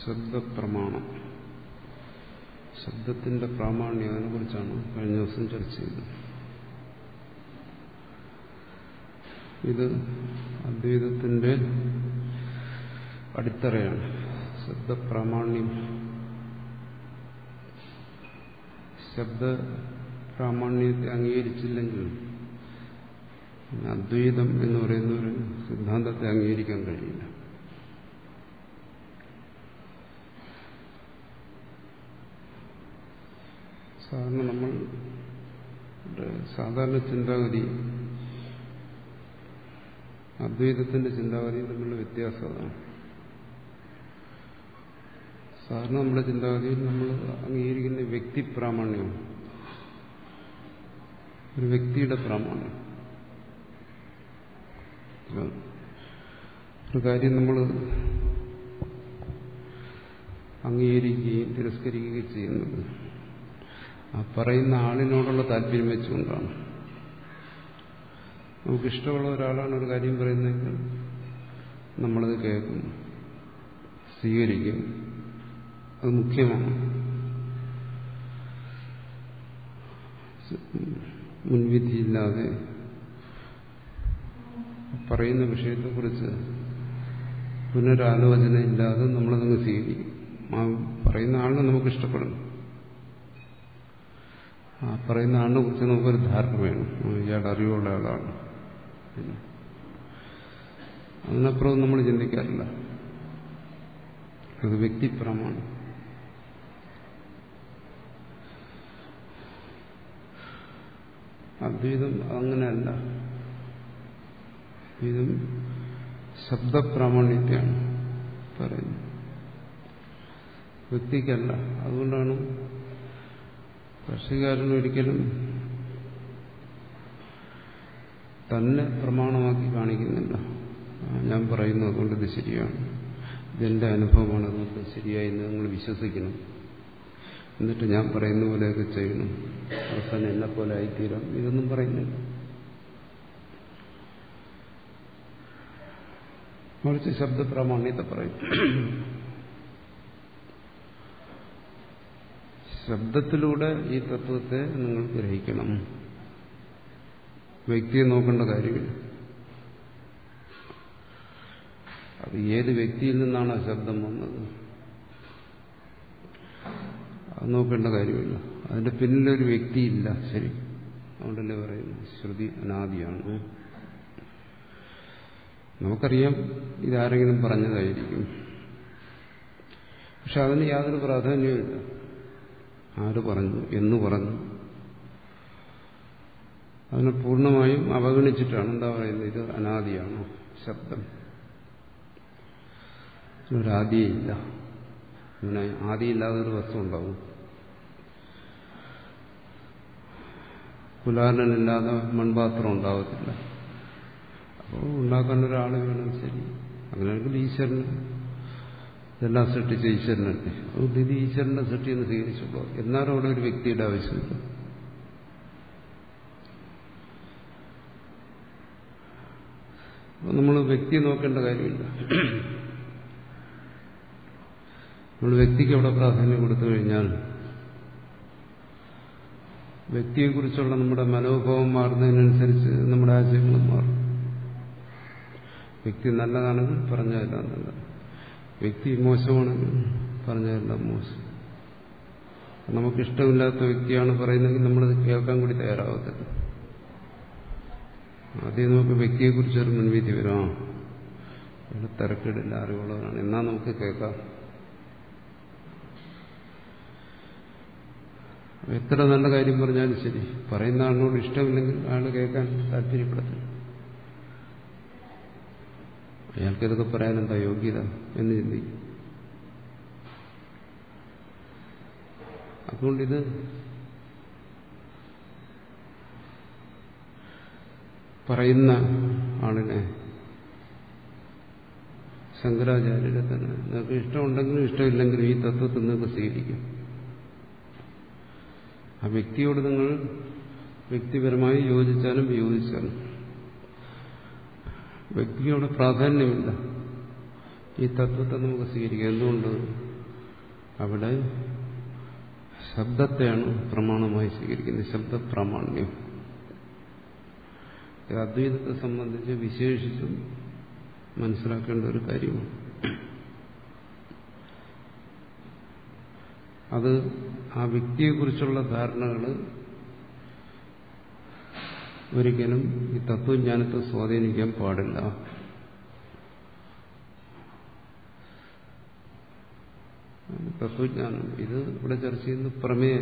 ശബ്ദപ്രമാണം, ശബ്ദത്തിന്റെ പ്രാമാണ്യം, അതിനെക്കുറിച്ചാണ് കഴിഞ്ഞ ദിവസം ചർച്ച ചെയ്തത്. ഇത് അദ്വൈതത്തിന്റെ അടിത്തറയാണ്. ശബ്ദപ്രാമാണ്യം, ശബ്ദപ്രാമാണ്യത്തെ അംഗീകരിച്ചില്ലെങ്കിൽ അദ്വൈതം എന്ന് പറയുന്ന ഒരു സിദ്ധാന്തത്തെ അംഗീകരിക്കാൻ കഴിയില്ല. സാധാരണ നമ്മൾ സാധാരണ ചിന്താഗതി അദ്വൈതത്തിന്റെ ചിന്താഗതി തമ്മിലുള്ള വ്യത്യാസം അതാണ്. സാധാരണ നമ്മുടെ ചിന്താഗതിയിൽ നമ്മൾ അംഗീകരിക്കുന്ന വ്യക്തിപ്രാമാണ്യവും ഒരു വ്യക്തിയുടെ പ്രാമാണ്യം. ഒരു കാര്യം നമ്മൾ അംഗീകരിക്കുകയും തിരസ്കരിക്കുകയും ചെയ്യുന്നത് ആ പറയുന്ന ആളിനോടുള്ള താല്പര്യം വെച്ചുകൊണ്ടാണ്. നമുക്കിഷ്ടമുള്ള ഒരാളാണ് ഒരു കാര്യം പറയുന്നതെങ്കിൽ നമ്മളത് കേൾക്കും, സ്വീകരിക്കും. അത് മുഖ്യമാണ്. മുൻവിധിയില്ലാതെ പറയുന്ന വിഷയത്തെക്കുറിച്ച് പുനരാലോചനയില്ലാതെ നമ്മളതങ്ങ് സ്വീകരിക്കും. ആ പറയുന്ന ആളിനെ നമുക്ക് ഇഷ്ടപ്പെടണം. ആ പറയുന്ന ആളിനെ കുറിച്ച് നമുക്കൊരു ധാരണ വേണം. ഇയാളുടെ അറിവുള്ള ആളാണ്. അതിനപ്പുറം നമ്മൾ ചിന്തിക്കാറില്ല. അത് വ്യക്തിപ്രമാണ്. അദ്വൈതം അങ്ങനെയല്ല. ഇതും ശബ്ദപ്രാമാണ്യത്തെയാണ് പറയുന്നത്, വ്യക്തിക്കല്ല. അതുകൊണ്ടാണ് ഭാഷ്യകാരൻ ഒരിക്കലും തന്നെ പ്രമാണമാക്കി കാണിക്കുന്നില്ല. ഞാൻ പറയുന്നത് അതുകൊണ്ട് ഇത് ശരിയാണ്, ഇതെന്റെ അനുഭവമാണ്, അതുകൊണ്ട് ശരിയായി നിങ്ങൾ വിശ്വസിക്കണം, എന്നിട്ട് ഞാൻ പറയുന്ന പോലെയൊക്കെ ചെയ്യണം, അവസാനം എന്നെ പോലെ ആയിത്തീരാം, ഇതൊന്നും പറയുന്നില്ല. മറിച്ച് ശബ്ദപ്രാമാണ്യത്തെ പറയും. ശബ്ദത്തിലൂടെ ഈ തത്വത്തെ നിങ്ങൾ ഗ്രഹിക്കണം. വ്യക്തിയെ നോക്കേണ്ട കാര്യമില്ല. അത് ഏത് വ്യക്തിയിൽ നിന്നാണ് ആ ശബ്ദം വന്നത് അത് നോക്കേണ്ട കാര്യമില്ല. അതിന്റെ പിന്നിലൊരു വ്യക്തിയില്ല. ശരി, അതുകൊണ്ടല്ലേ പറയുന്നു ശ്രുതി അനാദിയാണ്. നമുക്കറിയാം ഇതാരെങ്കിലും പറഞ്ഞതായിരിക്കും, പക്ഷെ അതിന് യാതൊരു പ്രാധാന്യവുമില്ല. ആര് പറഞ്ഞു, എന്ന് പറഞ്ഞു, അതിനെ പൂർണ്ണമായും അവഗണിച്ചിട്ടാണ് എന്താ പറയുന്നത്, ഇത് അനാദിയാണോ ശബ്ദം, ഒരാദിയില്ല. ഇങ്ങനെ ആദിയില്ലാതൊരു വസ്തു ഉണ്ടാവും. കുലാലനില്ലാതെ മൺപാത്രം ഉണ്ടാവത്തില്ല. അപ്പോൾ ഉണ്ടാക്കാൻ ഒരാൾ വേണം. ശരി, അങ്ങനെയാണെങ്കിൽ ഈശ്വരന് ഇതെല്ലാം സൃഷ്ടിച്ച ഈശ്വരനല്ലേ, അതുകൊണ്ട് ഇത് ഈശ്വരന്റെ സൃഷ്ടിയെന്ന് സ്വീകരിച്ചുള്ളൂ. എന്നാലും അവിടെ ഒരു വ്യക്തിയുടെ ആവശ്യമില്ല. അപ്പോൾ നമ്മൾ വ്യക്തിയെ നോക്കേണ്ട കാര്യമില്ല. നമ്മൾ വ്യക്തിക്ക് അവിടെ പ്രാധാന്യം കൊടുത്തു കഴിഞ്ഞാൽ വ്യക്തിയെക്കുറിച്ചുള്ള നമ്മുടെ മനോഭാവം മാറുന്നതിനനുസരിച്ച് നമ്മുടെ ആശയങ്ങളും മാറും. വ്യക്തി നല്ലതാണെങ്കിൽ പറഞ്ഞതെല്ലാം നല്ലത്, വ്യക്തി മോശമാണെങ്കിൽ പറഞ്ഞതെല്ലാം മോശം. നമുക്കിഷ്ടമില്ലാത്ത വ്യക്തിയാണ് പറയുന്നതെങ്കിൽ നമ്മളത് കേൾക്കാൻ കൂടി തയ്യാറാവത്തില്ല. ആദ്യം നമുക്ക് വ്യക്തിയെക്കുറിച്ചൊരു മുൻവിധി വരും. ഇവിടെ തിരക്കിടില്ല, അറിവുള്ളവരാണ്, എന്നാൽ നമുക്ക് കേൾക്കാം. എത്ര നല്ല കാര്യം പറഞ്ഞാലും ശരി, പറയുന്ന ആളിനോട് ഇഷ്ടമില്ലെങ്കിൽ അയാൾ കേൾക്കാൻ താല്പര്യപ്പെടത്തില്ല. അയാൾക്കിതൊക്കെ പറയാനെന്താ യോഗ്യത എന്ന് ചിന്തിക്കും. അതുകൊണ്ടിത് പറയുന്ന ആളിനെ ശങ്കരാചാര്യരെ തന്നെ നിങ്ങൾക്ക് ഇഷ്ടമുണ്ടെങ്കിലും ഇഷ്ടമില്ലെങ്കിലും ഈ തത്വത്തിൽ നിങ്ങൾക്ക് സ്വീകരിക്കും. ആ വ്യക്തിയോട് നിങ്ങൾ വ്യക്തിപരമായി യോജിച്ചാലും വിയോജിച്ചാലും വ്യക്തിയോട് പ്രാധാന്യമില്ല. ഈ തത്വത്തെ നമുക്ക് സ്വീകരിക്കാം. എന്തുകൊണ്ട്? അവിടെ ശബ്ദത്തെയാണ് പ്രമാണമായി സ്വീകരിക്കുന്നത്, ശബ്ദപ്രാമാണ്യം. ഇത് അദ്വൈതത്തെ സംബന്ധിച്ച് വിശേഷിച്ചും മനസ്സിലാക്കേണ്ട ഒരു കാര്യമാണ്. അത് ആ വ്യക്തിയെക്കുറിച്ചുള്ള ധാരണകൾ ഒരിക്കലും ഈ തത്വജ്ഞാനത്തെ സ്വാധീനിക്കാൻ പാടില്ല. തത്വജ്ഞാനം ഇത് ഇവിടെ ചർച്ച ചെയ്യുന്ന പ്രമേയ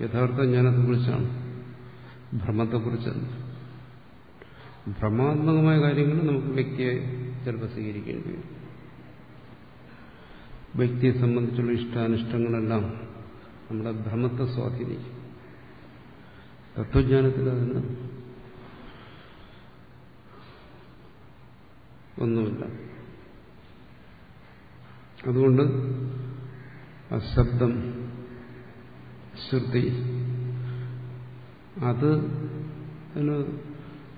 യഥാർത്ഥ ജ്ഞാനത്തെക്കുറിച്ചാണ്, ഭ്രമത്തെക്കുറിച്ചല്ല. ഭ്രമാത്മകമായ കാര്യങ്ങൾ നമുക്ക് വ്യക്തിയെ ചിലപ്പോൾ സ്വീകരിക്കേണ്ടി വരും. വ്യക്തിയെ സംബന്ധിച്ചുള്ള ഇഷ്ടാനിഷ്ടങ്ങളെല്ലാം നമ്മുടെ ഭ്രമത്തെ സ്വാധീനിക്കും. തത്വജ്ഞാനത്തിൽ അതിന് ഒന്നുമില്ല. അതുകൊണ്ട് ശബ്ദം, ശ്രുതി, അതിന്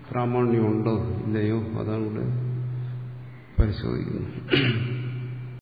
പ്രാമാണ്യമുണ്ടോ ഇല്ലയോ അതാണ് ഇവിടെ പരിശോധിക്കുന്നത്.